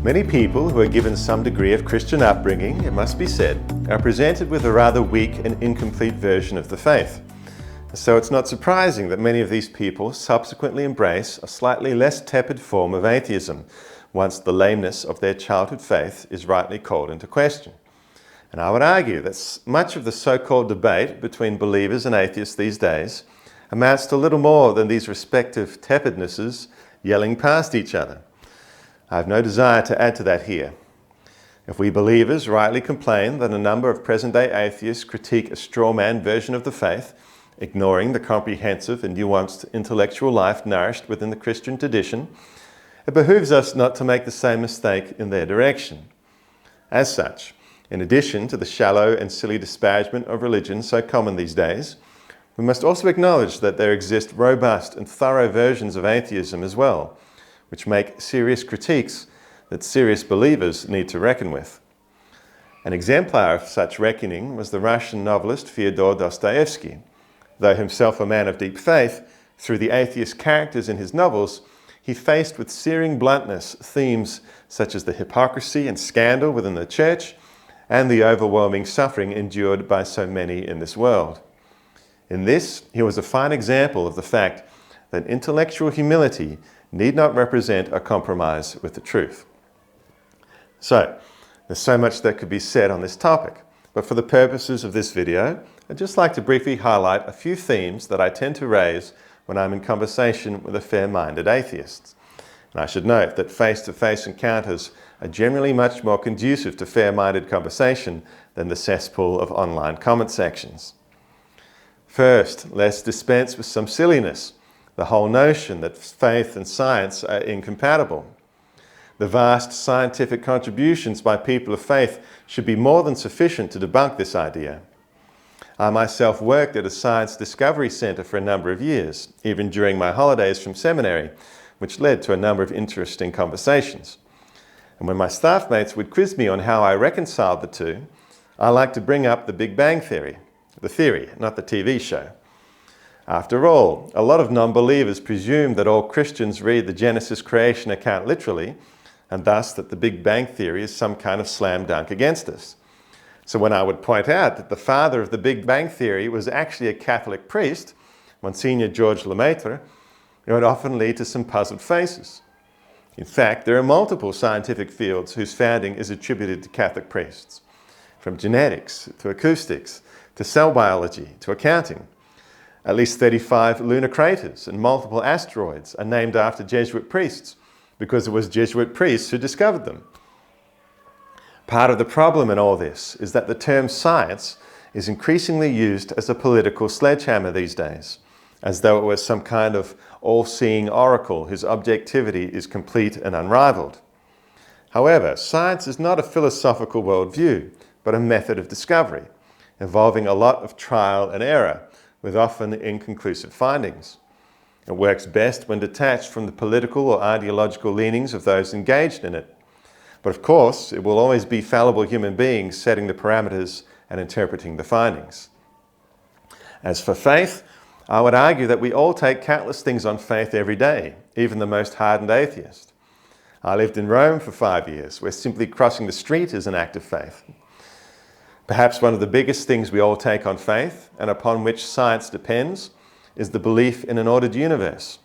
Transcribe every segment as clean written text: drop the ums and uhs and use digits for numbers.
Many people who are given some degree of Christian upbringing, it must be said, are presented with a rather weak and incomplete version of the faith. So it's not surprising that many of these people subsequently embrace a slightly less tepid form of atheism once the lameness of their childhood faith is rightly called into question. And I would argue that much of the so-called debate between believers and atheists these days amounts to little more than these respective tepidnesses yelling past each other. I have no desire to add to that here. If we believers rightly complain that a number of present-day atheists critique a straw-man version of the faith, ignoring the comprehensive and nuanced intellectual life nourished within the Christian tradition, it behooves us not to make the same mistake in their direction. As such, in addition to the shallow and silly disparagement of religion so common these days, we must also acknowledge that there exist robust and thorough versions of atheism as well, which make serious critiques that serious believers need to reckon with. An exemplar of such reckoning was the Russian novelist Fyodor Dostoevsky. Though himself a man of deep faith, through the atheist characters in his novels, he faced with searing bluntness themes such as the hypocrisy and scandal within the church and the overwhelming suffering endured by so many in this world. In this, he was a fine example of the fact that intellectual humility need not represent a compromise with the truth. So, there's so much that could be said on this topic, but for the purposes of this video, I'd just like to briefly highlight a few themes that I tend to raise when I'm in conversation with a fair-minded atheist. And I should note that face-to-face encounters are generally much more conducive to fair-minded conversation than the cesspool of online comment sections. First, let's dispense with some silliness. The whole notion that faith and science are incompatible. The vast scientific contributions by people of faith should be more than sufficient to debunk this idea. I myself worked at a science discovery centre for a number of years, even during my holidays from seminary, which led to a number of interesting conversations. And when my staff mates would quiz me on how I reconciled the two, I liked to bring up the Big Bang Theory. The theory, not the TV show. After all, a lot of non-believers presume that all Christians read the Genesis creation account literally, and thus that the Big Bang Theory is some kind of slam dunk against us. So when I would point out that the father of the Big Bang Theory was actually a Catholic priest, Monsignor George Lemaitre, it would often lead to some puzzled faces. In fact, there are multiple scientific fields whose founding is attributed to Catholic priests, from genetics to acoustics to cell biology to accounting. At least 35 lunar craters and multiple asteroids are named after Jesuit priests because it was Jesuit priests who discovered them. Part of the problem in all this is that the term science is increasingly used as a political sledgehammer these days, as though it was some kind of all-seeing oracle whose objectivity is complete and unrivaled. However, science is not a philosophical worldview, but a method of discovery, involving a lot of trial and error, with often inconclusive findings. It works best when detached from the political or ideological leanings of those engaged in it. But of course, it will always be fallible human beings setting the parameters and interpreting the findings. As for faith, I would argue that we all take countless things on faith every day, even the most hardened atheist. I lived in Rome for 5 years, where simply crossing the street is an act of faith. Perhaps one of the biggest things we all take on faith, and upon which science depends, is the belief in an ordered universe.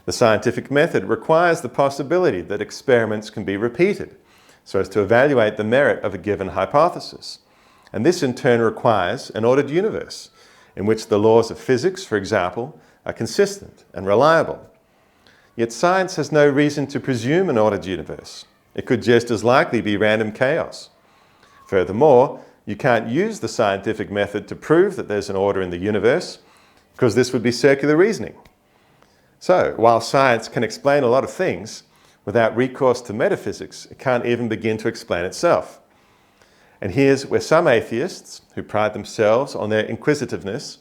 The scientific method requires the possibility that experiments can be repeated, so as to evaluate the merit of a given hypothesis. And this in turn requires an ordered universe, in which the laws of physics, for example, are consistent and reliable. Yet science has no reason to presume an ordered universe. It could just as likely be random chaos. Furthermore, you can't use the scientific method to prove that there's an order in the universe, because this would be circular reasoning. So, while science can explain a lot of things, without recourse to metaphysics, it can't even begin to explain itself. And here's where some atheists, who pride themselves on their inquisitiveness,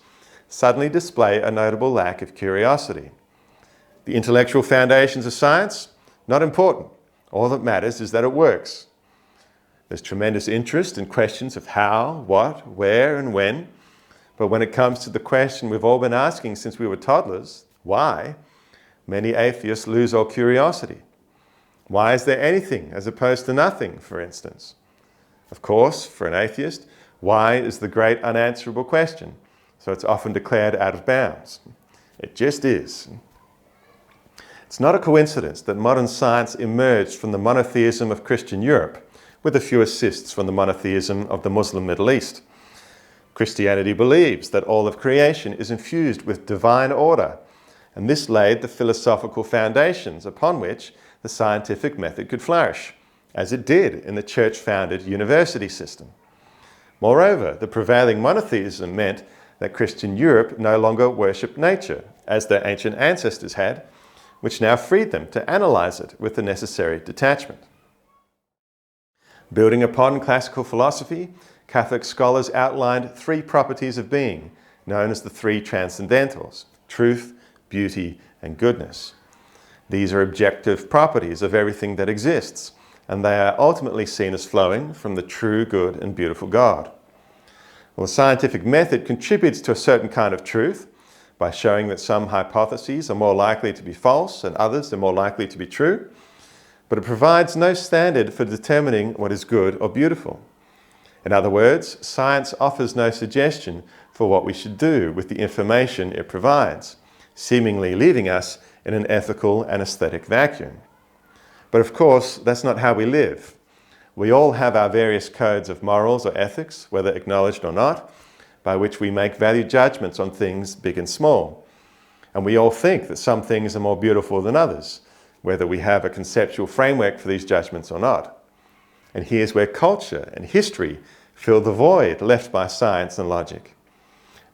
suddenly display a notable lack of curiosity. The intellectual foundations of science? Not important. All that matters is that it works. There's tremendous interest in questions of how, what, where, and when. But when it comes to the question we've all been asking since we were toddlers, why, many atheists lose all curiosity. Why is there anything as opposed to nothing, for instance? Of course, for an atheist, why is the great unanswerable question, so it's often declared out of bounds. It just is. It's not a coincidence that modern science emerged from the monotheism of Christian Europe, with a few assists from the monotheism of the Muslim Middle East. Christianity believes that all of creation is infused with divine order, and this laid the philosophical foundations upon which the scientific method could flourish, as it did in the church-founded university system. Moreover, the prevailing monotheism meant that Christian Europe no longer worshipped nature, as their ancient ancestors had, which now freed them to analyze it with the necessary detachment. Building upon classical philosophy, Catholic scholars outlined three properties of being, known as the three transcendentals: truth, beauty, and goodness. These are objective properties of everything that exists, and they are ultimately seen as flowing from the true, good, and beautiful God. Well, the scientific method contributes to a certain kind of truth by showing that some hypotheses are more likely to be false and others are more likely to be true, but it provides no standard for determining what is good or beautiful. In other words, science offers no suggestion for what we should do with the information it provides, seemingly leaving us in an ethical and aesthetic vacuum. But of course, that's not how we live. We all have our various codes of morals or ethics, whether acknowledged or not, by which we make value judgments on things big and small. And we all think that some things are more beautiful than others, whether we have a conceptual framework for these judgments or not. And here's where culture and history fill the void left by science and logic.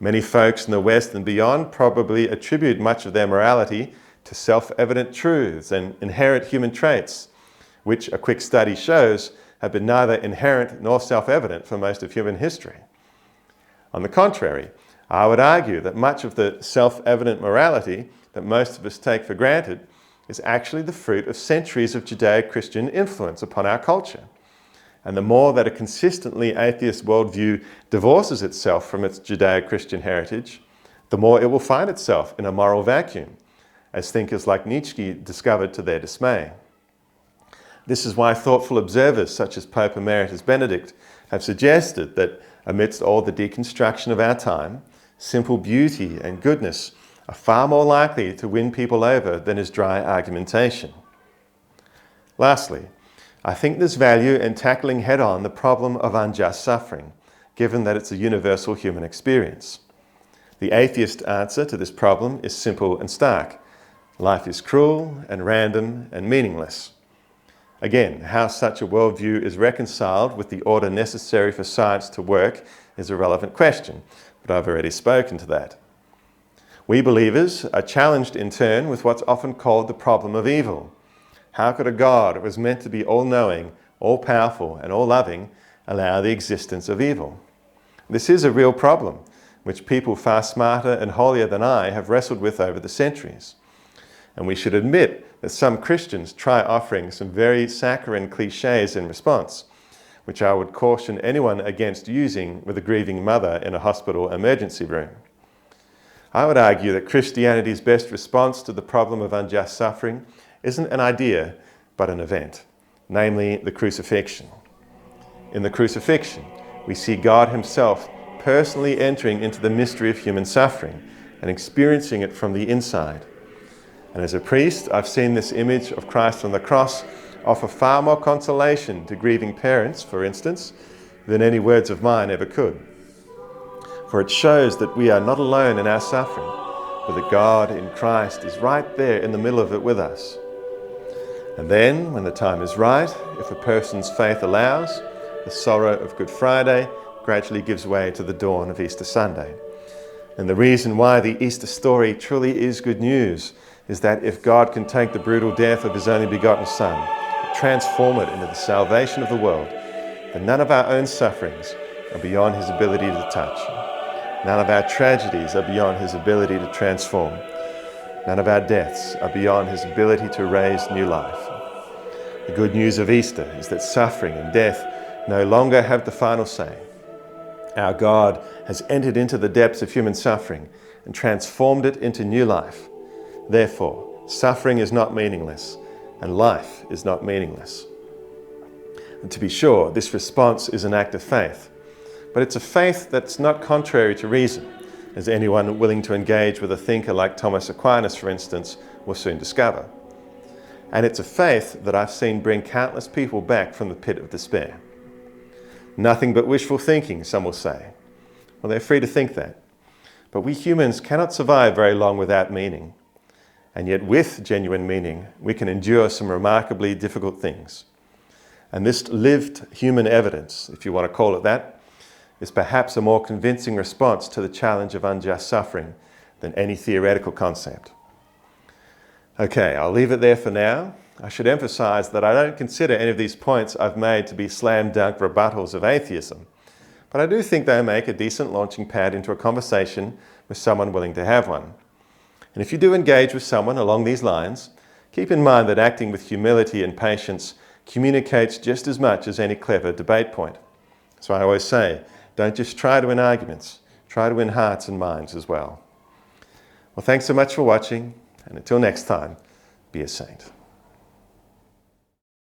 Many folks in the West and beyond probably attribute much of their morality to self-evident truths and inherent human traits, which a quick study shows have been neither inherent nor self-evident for most of human history. On the contrary, I would argue that much of the self-evident morality that most of us take for granted is actually the fruit of centuries of Judeo-Christian influence upon our culture. And the more that a consistently atheist worldview divorces itself from its Judeo-Christian heritage, the more it will find itself in a moral vacuum, as thinkers like Nietzsche discovered to their dismay. This is why thoughtful observers such as Pope Emeritus Benedict have suggested that amidst all the deconstruction of our time, simple beauty and goodness are far more likely to win people over than is dry argumentation. Lastly, I think there's value in tackling head-on the problem of unjust suffering, given that it's a universal human experience. The atheist answer to this problem is simple and stark. Life is cruel and random and meaningless. Again, how such a worldview is reconciled with the order necessary for science to work is a relevant question, but I've already spoken to that. We believers are challenged in turn with what's often called the problem of evil. How could a God who was meant to be all-knowing, all-powerful, and all-loving allow the existence of evil? This is a real problem, which people far smarter and holier than I have wrestled with over the centuries. And we should admit that some Christians try offering some very saccharine cliches in response, which I would caution anyone against using with a grieving mother in a hospital emergency room. I would argue that Christianity's best response to the problem of unjust suffering isn't an idea, but an event, namely the crucifixion. In the crucifixion, we see God himself personally entering into the mystery of human suffering and experiencing it from the inside. And as a priest, I've seen this image of Christ on the cross offer far more consolation to grieving parents, for instance, than any words of mine ever could. For it shows that we are not alone in our suffering, but that God in Christ is right there in the middle of it with us. And then, when the time is right, if a person's faith allows, the sorrow of Good Friday gradually gives way to the dawn of Easter Sunday. And the reason why the Easter story truly is good news is that if God can take the brutal death of his only begotten Son and transform it into the salvation of the world, then none of our own sufferings are beyond his ability to touch. None of our tragedies are beyond his ability to transform. None of our deaths are beyond his ability to raise new life. The good news of Easter is that suffering and death no longer have the final say. Our God has entered into the depths of human suffering and transformed it into new life. Therefore, suffering is not meaningless, and life is not meaningless. And to be sure, this response is an act of faith, but it's a faith that's not contrary to reason, as anyone willing to engage with a thinker like Thomas Aquinas, for instance, will soon discover. And it's a faith that I've seen bring countless people back from the pit of despair. Nothing but wishful thinking, some will say. Well, they're free to think that. But we humans cannot survive very long without meaning. And yet with genuine meaning, we can endure some remarkably difficult things. And this lived human evidence, if you want to call it that, is perhaps a more convincing response to the challenge of unjust suffering than any theoretical concept. Okay, I'll leave it there for now. I should emphasize that I don't consider any of these points I've made to be slam dunk rebuttals of atheism, but I do think they make a decent launching pad into a conversation with someone willing to have one. And if you do engage with someone along these lines, keep in mind that acting with humility and patience communicates just as much as any clever debate point. So I always say, don't just try to win arguments, try to win hearts and minds as well. Well, thanks so much for watching, and until next time, be a saint.